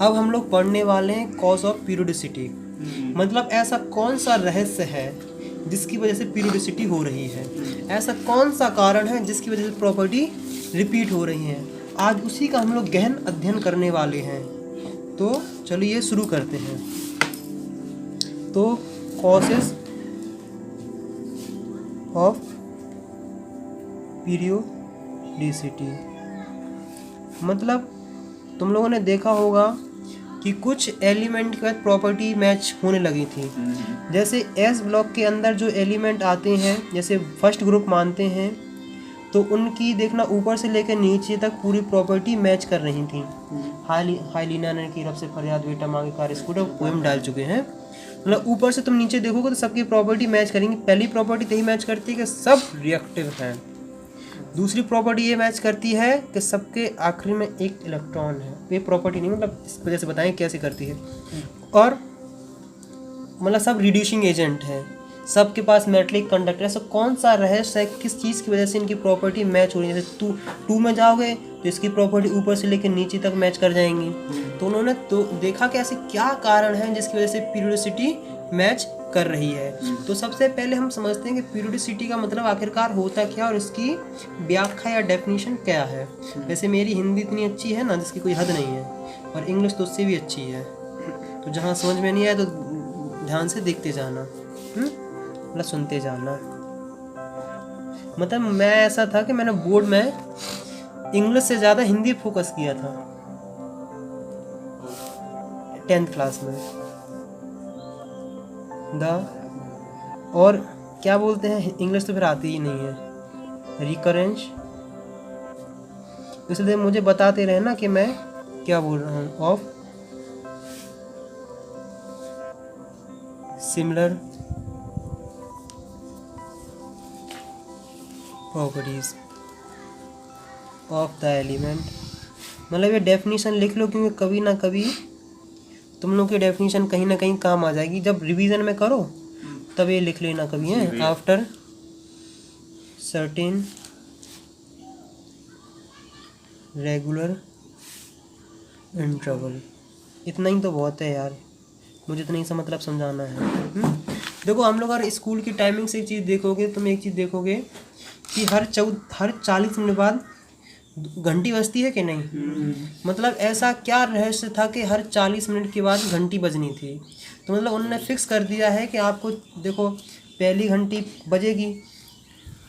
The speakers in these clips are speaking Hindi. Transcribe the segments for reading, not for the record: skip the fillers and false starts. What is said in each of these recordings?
अब हम लोग पढ़ने वाले हैं कॉज ऑफ पीरियोडिसिटी। मतलब ऐसा कौन सा रहस्य है जिसकी वजह से पीरियोडिसिटी हो रही है, ऐसा कौन सा कारण है जिसकी वजह से प्रॉपर्टी रिपीट हो रही है। आज उसी का हम लोग गहन अध्ययन करने वाले हैं। तो चलिए शुरू करते हैं। तो कॉजेस ऑफ पीरियोडिसिटी मतलब तुम लोगों ने देखा होगा कि कुछ एलिमेंट के बाद प्रॉपर्टी मैच होने लगी थी। जैसे एस ब्लॉक के अंदर जो एलिमेंट आते हैं, जैसे फर्स्ट ग्रुप मानते हैं, तो उनकी देखना ऊपर से लेकर नीचे तक पूरी प्रॉपर्टी मैच कर रही थी। हाइलिना ने की रब से फरियाद बेटा मांगे कार स्कूटर पोएम डाल चुके हैं। मतलब ऊपर से तुम नीचे देखोगे तो सबकी प्रॉपर्टी मैच करेंगी। पहली प्रॉपर्टी तो यही मैच करती है कि सब रिएक्टिव हैं। दूसरी प्रॉपर्टी ये मैच करती है कि सबके आखिरी में एक इलेक्ट्रॉन है। ये प्रॉपर्टी नहीं, मतलब इस वजह से बताएं कैसे करती है। और मतलब सब रिड्यूसिंग एजेंट है, सबके पास मेटलिक कंडक्टर। ऐसा कौन सा रहस्य है, किस चीज़ की वजह से इनकी प्रॉपर्टी मैच हो रही है। जैसे टू में जाओगे तो इसकी प्रॉपर्टी ऊपर से लेकर नीचे तक मैच कर जाएंगी। तो उन्होंने तो देखा कि ऐसे क्या कारण है जिसकी वजह से पीरियोडिसिटी मैच कर रही है। तो सबसे पहले हम समझते हैं कि पीरियोडिसिटी का मतलब आखिरकार होता क्या और इसकी व्याख्या या डेफिनेशन क्या है। वैसे मेरी हिंदी इतनी अच्छी है ना जिसकी कोई हद नहीं है, और इंग्लिश तो उससे भी अच्छी है। तो जहाँ समझ में नहीं आए तो ध्यान से देखते जाना, मतलब सुनते जाना। मतलब मैं ऐसा था कि मैंने बोर्ड में इंग्लिश से ज़्यादा हिंदी फोकस किया था 10th क्लास में। और क्या बोलते हैं, इंग्लिश तो फिर आती ही नहीं है, रिकरेंस। इसलिए मुझे बताते रहे ना कि मैं क्या बोल रहा हूँ। Of similar properties of the element. मतलब ये डेफिनेशन लिख लो, क्योंकि कभी ना कभी तुम लोग की डेफिनेशन कहीं ना कहीं काम आ जाएगी। जब रिवीजन में करो तब ये लिख लेना कभी है। After certain regular interval. इतना ही तो बहुत है यार, मुझे इतना ही सा मतलब समझाना है। देखो हम लोग अगर स्कूल की टाइमिंग से एक चीज़ देखोगे, तुम एक चीज़ देखोगे कि हर 40 मिनट बाद घंटी बजती है कि नहीं। मतलब ऐसा क्या रहस्य था कि हर 40 मिनट के बाद घंटी बजनी थी। तो मतलब उन्होंने फिक्स कर दिया है कि आपको देखो पहली घंटी बजेगी,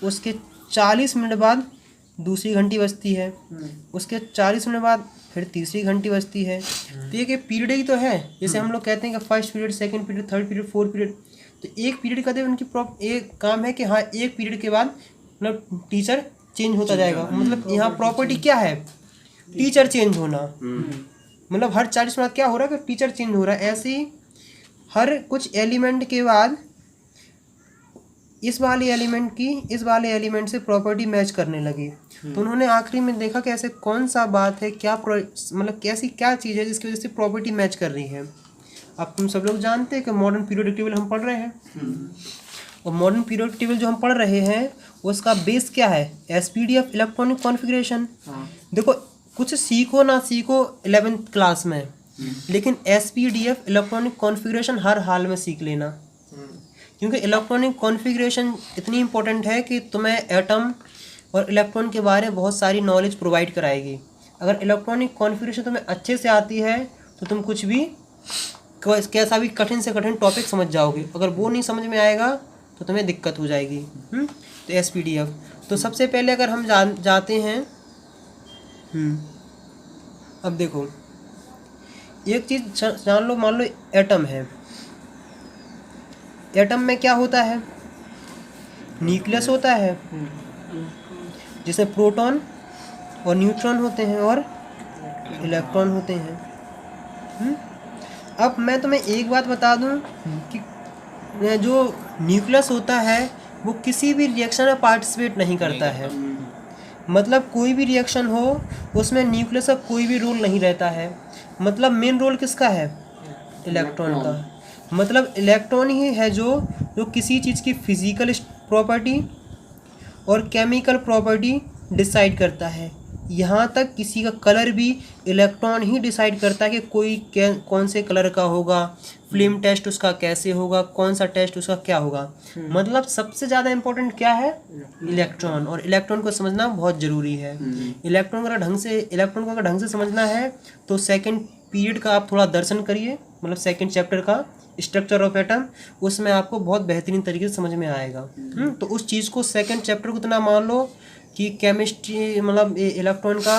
उसके 40 मिनट बाद दूसरी घंटी बजती है, उसके 40 मिनट बाद फिर तीसरी घंटी बजती है। तो ये पीरियड ही तो है। जैसे हम लोग कहते हैं कि first period, second period, third period, fourth period. तो एक पीरियड का उनकी एक काम है कि हाँ एक पीरियड के बाद मतलब टीचर चेंज होता जाएगा। मतलब यहाँ प्रॉपर्टी क्या है, टीचर चेंज होना। मतलब हर 40 मिनट क्या हो रहा है कि टीचर चेंज हो रहा है। ऐसे ही हर कुछ एलिमेंट के बाद इस वाले एलिमेंट से प्रॉपर्टी मैच करने लगी। तो उन्होंने आखिरी में देखा कि ऐसे कौन सा बात है, क्या मतलब कैसी क्या चीज़ है जिसकी वजह से प्रॉपर्टी मैच कर रही है। अब तुम सब लोग जानते हैं कि मॉडर्न पीरियोडिक टेबल हम पढ़ रहे हैं। और मॉडर्न पीरियोडिक टेबल जो हम पढ़ रहे हैं उसका बेस क्या है, एसपीडीएफ इलेक्ट्रॉनिक कॉन्फ़िगरेशन। देखो कुछ सीखो ना सीखो 11th क्लास में, लेकिन एसपीडीएफ इलेक्ट्रॉनिक कॉन्फ़िगरेशन हर हाल में सीख लेना। क्योंकि इलेक्ट्रॉनिक कॉन्फ़िगरेशन इतनी इंपॉर्टेंट है कि तुम्हें एटम और इलेक्ट्रॉन के बारे में बहुत सारी नॉलेज प्रोवाइड कराएगी। अगर इलेक्ट्रॉनिक कॉन्फ़िगरेशन तुम्हें अच्छे से आती है तो तुम कुछ भी कैसा भी कठिन से कठिन टॉपिक समझ जाओगे। अगर वो नहीं समझ में आएगा तो तुम्हें दिक्कत हो जाएगी। तो एसपीडीएफ तो सबसे पहले अगर हम जाते हैं। अब देखो एक चीज़ जान लो, मान लो एटम है। एटम में क्या होता है, न्यूक्लियस होता है जिसमें प्रोटॉन और न्यूट्रॉन होते हैं और इलेक्ट्रॉन होते हैं। अब मैं तुम्हें एक बात बता दूं कि जो न्यूक्लियस होता है वो किसी भी रिएक्शन में पार्टिसिपेट नहीं करता है। मतलब कोई भी रिएक्शन हो उसमें न्यूक्लियस का कोई भी रोल नहीं रहता है। मतलब मेन रोल किसका है, इलेक्ट्रॉन का। मतलब इलेक्ट्रॉन ही है जो किसी चीज़ की फिजिकल प्रॉपर्टी और केमिकल प्रॉपर्टी डिसाइड करता है। यहाँ तक किसी का कलर भी इलेक्ट्रॉन ही डिसाइड करता है कि कोई कौन से कलर का होगा, फिल्म टेस्ट उसका कैसे होगा, कौन सा टेस्ट उसका क्या होगा। मतलब सबसे ज़्यादा इम्पोर्टेंट क्या है? इलेक्ट्रॉन। और इलेक्ट्रॉन को समझना बहुत ज़रूरी है। इलेक्ट्रॉन को अगर ढंग से समझना है तो सेकेंड पीरियड का आप थोड़ा दर्शन करिए, मतलब सेकेंड चैप्टर का स्ट्रक्चर ऑफ एटम, उसमें आपको बहुत बेहतरीन तरीके से समझ में आएगा। तो उस चीज़ को सेकेंड चैप्टर को इतना मान लो कि केमिस्ट्री मतलब इलेक्ट्रॉन का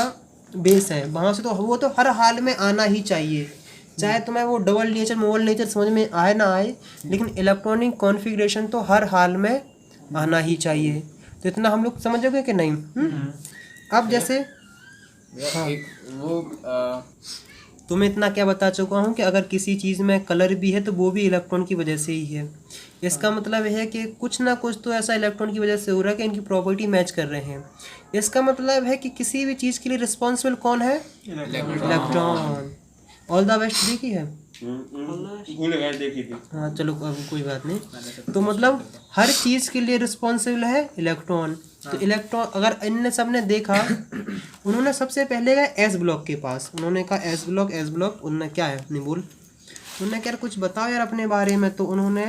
बेस है, वहाँ से तो वो तो हर हाल में आना ही चाहिए, चाहे तुम्हें वो डबल नेचर मोल नेचर समझ में आए ना आए, लेकिन इलेक्ट्रॉनिक कॉन्फ़िगरेशन तो हर हाल में आना ही चाहिए। तो इतना हम लोग समझोगे कि नहीं? अब जैसे हाँ, तुम्हें इतना क्या बता चुका हूँ कि अगर किसी चीज़ में कलर भी है तो वो भी इलेक्ट्रॉन की वजह से ही है। इसका मतलब है कि कुछ ना कुछ तो ऐसा इलेक्ट्रॉन की वजह से हो रहा है कि इनकी प्रॉपर्टी मैच कर रहे हैं। इसका मतलब है कि किसी भी चीज़ के लिए रिस्पॉन्सिबल कौन है? इलेक्ट्रॉन। ऑल द बेस्ट देखी है? देखी थी। हाँ चलो अब कोई बात नहीं। तो मतलब हर चीज़ के लिए रिस्पॉन्सिबल है इलेक्ट्रॉन। तो इलेक्ट्रॉन अगर इन सब ने देखा, उन्होंने सबसे पहले गए एस ब्लॉक के पास, उन्होंने कहा एस ब्लॉक, उन्होंने क्या है नहीं बोल, उन्होंने क्या कुछ बताओ यार अपने बारे में। तो उन्होंने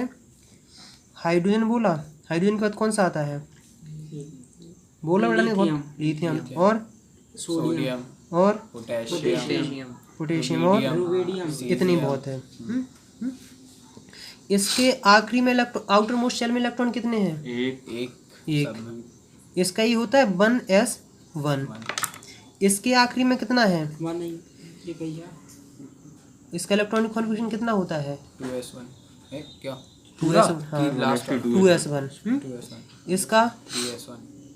हाइड्रोजन बोला। हाइड्रोजन के बाद कौन सा आता है? बोला बेटा नहीं, लिथियम और सोडियम और पोटेशियम और इतनी बहुत है। इसके आखिरी में आउटर मोस्ट शेल में इलेक्ट्रॉन कितने हैं? एक। इसका ही होता है 1s1। इसके आखिरी में कितना है? इसका इलेक्ट्रॉनिक कॉन्फ़िगरेशन कितना होता है? 2s1 है क्या? 2s1। इसका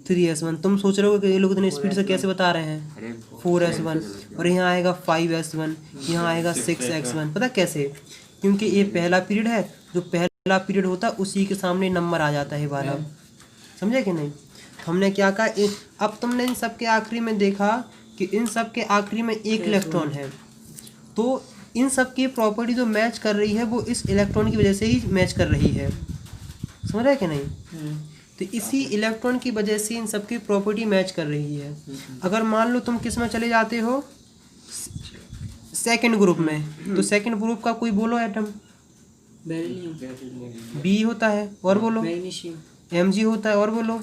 3s1। तुम सोच रहे हो कि ये लोग इतनी स्पीड से कैसे बता रहे हैं? 4s1 और यहाँ आएगा 5s1, यहाँ आएगा 6x1। पता कैसे? क्योंकि ये पहला पीरियड है, जो पहला पीरियड होता है उसी के सामने नंबर आ जाता है वाला। समझे कि नहीं? हमने क्या कहा, अब तुमने इन सब के आखिरी में देखा कि इन सब के आखिरी में एक इलेक्ट्रॉन है, तो इन सब की प्रॉपर्टी जो मैच कर रही है वो इस इलेक्ट्रॉन की वजह से ही मैच कर रही है। समझ रहे कि नहीं? तो इसी इलेक्ट्रॉन की वजह से इन सब की प्रॉपर्टी मैच कर रही है। अगर मान लो तुम किस में चले जाते हो? सेकंड ग्रुप में, तो सेकंड ग्रुप का कोई बोलो एटम। बी होता है, और बोलो। Mg होता है, और बोलो।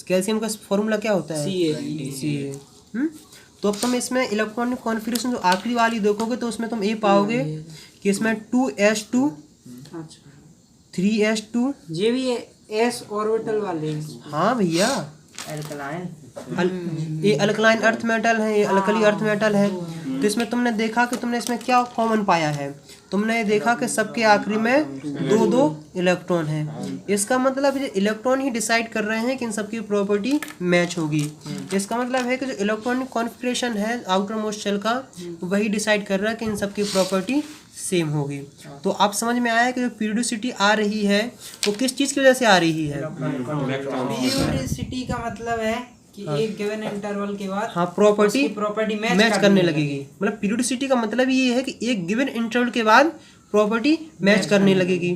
कैल्शियम का फॉर्मूला क्या होता है? Ca। तो अब तुम इसमें इलेक्ट्रॉनिक कॉन्फ़िगरेशन जो आखिरी वाली देखोगे तो उसमें तुम ये पाओगे कि इसमें 2s2 3s2 ये भी एस ऑर्बिटल वाले। हाँ भैया, ये अल्कलाइन अर्थ मेटल है, ये अल्कली अर्थ मेटल है। तो इसमें तुमने देखा कि तुमने इसमें क्या कॉमन पाया है? तुमने देखा कि सबके आखिरी में 2-2 इलेक्ट्रॉन है। इसका मतलब ये इलेक्ट्रॉन ही डिसाइड कर रहे हैं कि इन सबकी प्रॉपर्टी मैच होगी। इसका मतलब है कि जो इलेक्ट्रॉनिक कॉन्फ़िगरेशन है आउटर मोस्ट शेल का, वही डिसाइड कर रहा है कि इन सबकी प्रॉपर्टी सेम होगी। तो आप समझ में आया कि जो पीरियोडिसिटी आ रही है वो किस चीज़ की वजह से आ रही है? पीरियोडिसिटी का मतलब है कि एक गिवन इंटरवल के बाद हाँ प्रॉपर्टी मैच करने लगेगी। मतलब पीरियोडिसिटी का मतलब ये है कि एक गिवन इंटरवल के बाद प्रॉपर्टी मैच करने लगेगी।